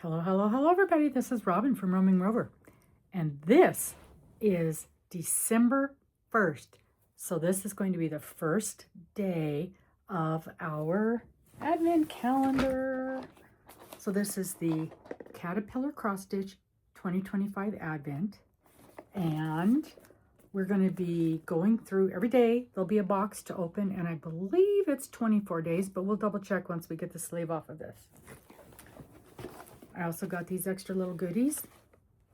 Hello, hello, hello, everybody. This is Robin from Roaming Rover. And this is December 1st. So this is going to be the first day of our Advent calendar. So this is the Caterpillar CrossStitch 2025 Advent. And we're going to be going through every day. There'll be a box to open, and I believe it's 24 days, but we'll double check once we get the sleeve off of this. I also got these extra little goodies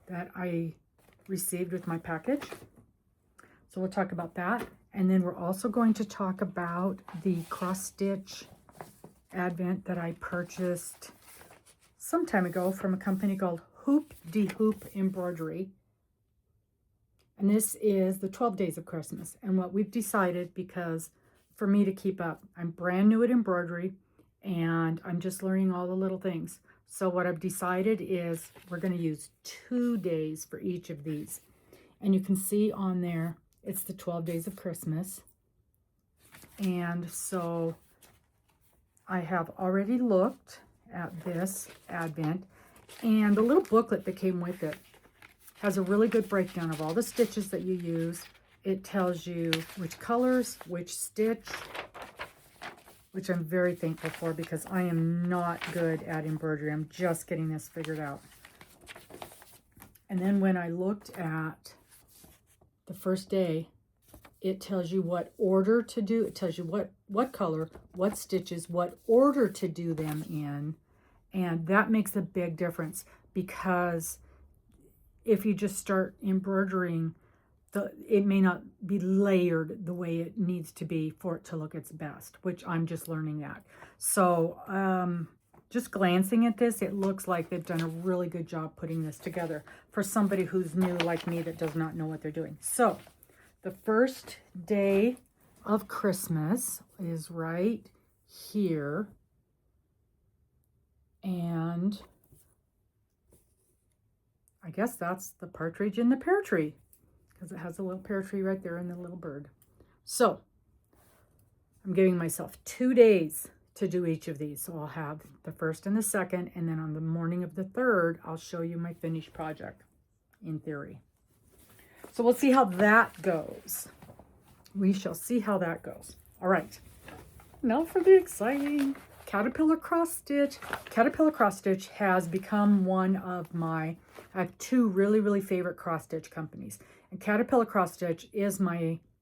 that I received with my package. So we'll talk about that. And then we're also going to talk about the CrossStitch Advent that I purchased some time ago from a company called Hoop de Hoop Embroidery. And this is the 12 Days of Christmas. And what we've decided, because for me to keep up, I'm brand new at embroidery and I'm just learning all the little things. So what I've decided is we're going to use 2 days for each of these. And you can see on there, it's the 12 Days of Christmas. And so I have already looked at this Advent. And the little booklet that came with it has a really good breakdown of all the stitches that you use. It tells you which colors, which stitch, which I'm very thankful for because I am not good at embroidery. I'm just getting this figured out. And then when I looked at the first day, it tells you what order to do. It tells you what color, what stitches, what order to do them in. And that makes a big difference because if you just start embroidering, it may not be layered the way it needs to be for it to look its best, which I'm just learning that. So just glancing at this, it looks like they've done a really good job putting this together for somebody who's new like me that does not know what they're doing. So the first day of Christmas is right here. And I guess that's the partridge in the pear tree, because it has a little pear tree right there and the little bird. So I'm giving myself 2 days to do each of these. So I'll have the first and the second, and then on the morning of the third, I'll show you my finished project in theory. So we'll see how that goes. We shall see how that goes. All right, now for the exciting Caterpillar CrossStitch. Caterpillar CrossStitch has become one of my, I have 2 really, really favorite cross-stitch companies. And Caterpillar CrossStitch is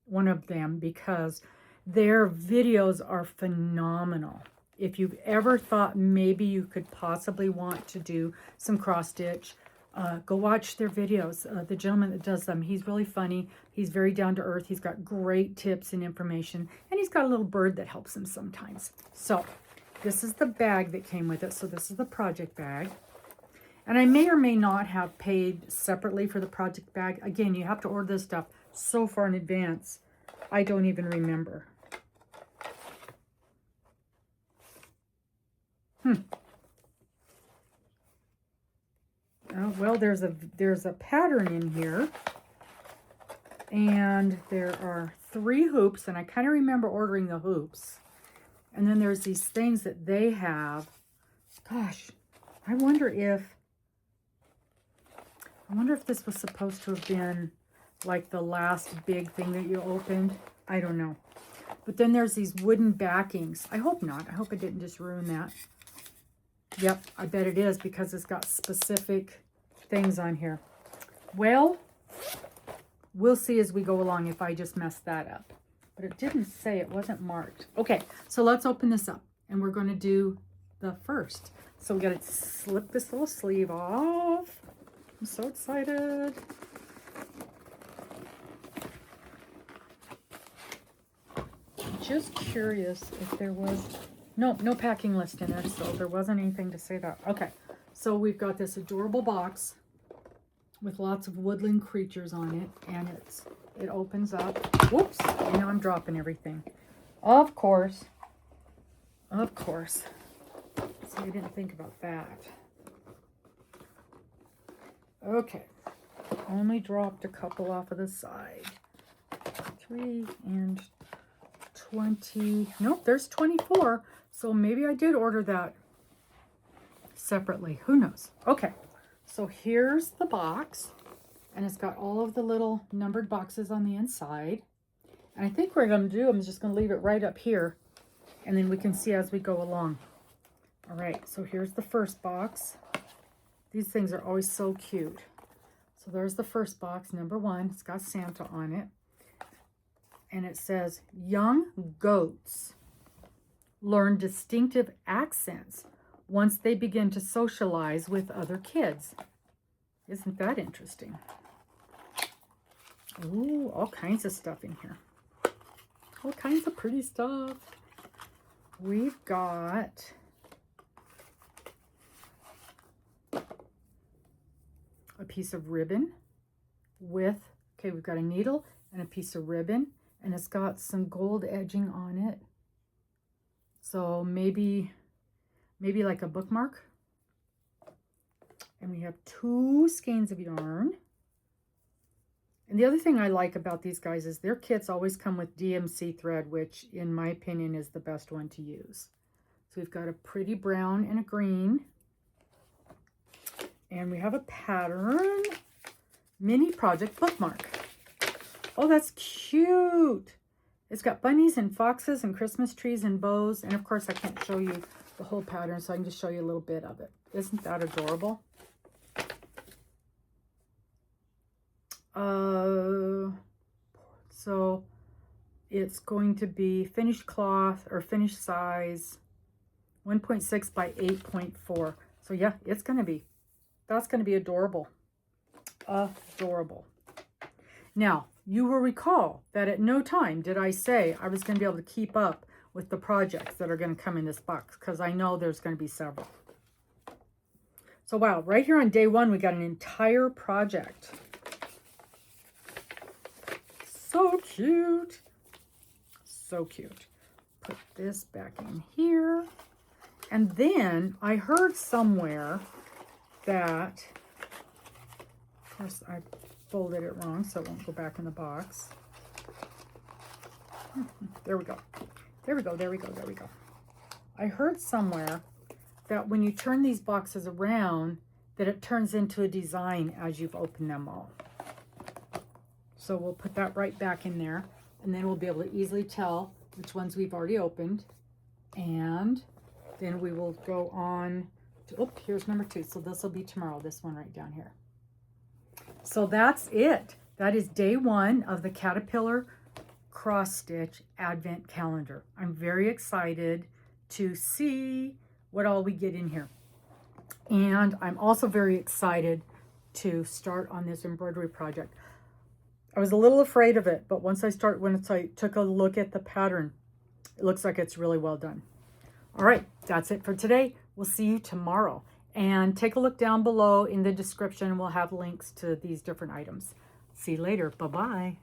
one of them because their videos are phenomenal. If you've ever thought maybe you could possibly want to do some cross-stitch, go watch their videos. The gentleman that does them, he's really funny. He's very down to earth. He's got great tips and information. And he's got a little bird that helps him sometimes. So this is the bag that came with it. So this is the project bag. And I may or may not have paid separately for the project bag. Again, you have to order this stuff so far in advance. I don't even remember. Oh, well, there's a pattern in here. And there are 3 hoops. And I kind of remember ordering the hoops. And then there's these things that they have. Gosh, I wonder if this was supposed to have been like the last big thing that you opened. I don't know. But then there's these wooden backings. I hope not. I hope I didn't just ruin that. Yep, I bet it is because it's got specific things on here. Well, we'll see as we go along if I just messed that up. But it didn't say, it wasn't marked. Okay, so let's open this up. And we're going to do the first. So we got to slip this little sleeve off. I'm so excited. I'm just curious if there was, no packing list in there, so there wasn't anything to say that. Okay, so we've got this adorable box with lots of woodland creatures on it, and it opens up. Whoops, I know I'm dropping everything. Of course. So I didn't think about that. Okay, only dropped a couple off of the side. 3 and 20. Nope, there's 24. So maybe I did order that separately. Who knows? Okay, so here's the box, and it's got all of the little numbered boxes on the inside. And I think what I'm going to do, I'm just going to leave it right up here, and then we can see as we go along. All right, so here's the first box. These things are always so cute. So there's the first box, number 1. It's got Santa on it. And it says, young goats learn distinctive accents once they begin to socialize with other kids. Isn't that interesting? Ooh, all kinds of stuff in here. All kinds of pretty stuff. We've got a piece of ribbon with, okay, we've got a needle and a piece of ribbon, and it's got some gold edging on it. So maybe like a bookmark. And we have 2 skeins of yarn. And the other thing I like about these guys is their kits always come with DMC thread, which in my opinion is the best one to use. So we've got a pretty brown and a green. And we have a pattern mini project bookmark. Oh, that's cute. It's got bunnies and foxes and Christmas trees and bows. And of course, I can't show you the whole pattern, so I can just show you a little bit of it. Isn't that adorable? So it's going to be finished cloth or finished size 1.6 by 8.4. So yeah, that's going to be adorable. Adorable. Now, you will recall that at no time did I say I was going to be able to keep up with the projects that are going to come in this box, because I know there's going to be several. So wow, right here on day 1, we got an entire project. So cute. So cute. Put this back in here. And then I heard somewhere that, of course, I folded it wrong, so it won't go back in the box. There we go. There we go, there we go, there we go. I heard somewhere that when you turn these boxes around, that it turns into a design as you've opened them all. So we'll put that right back in there, and then we'll be able to easily tell which ones we've already opened. And then we will go on to, oh, here's number 2. So this will be tomorrow, this one right down here. So that's it. That is day 1 of the Caterpillar CrossStitch Advent Calendar. I'm very excited to see what all we get in here. And I'm also very excited to start on this embroidery project. I was a little afraid of it, but once I took a look at the pattern, it looks like it's really well done. All right, that's it for today. We'll see you tomorrow. And take a look down below in the description. We'll have links to these different items. See you later. Bye-bye.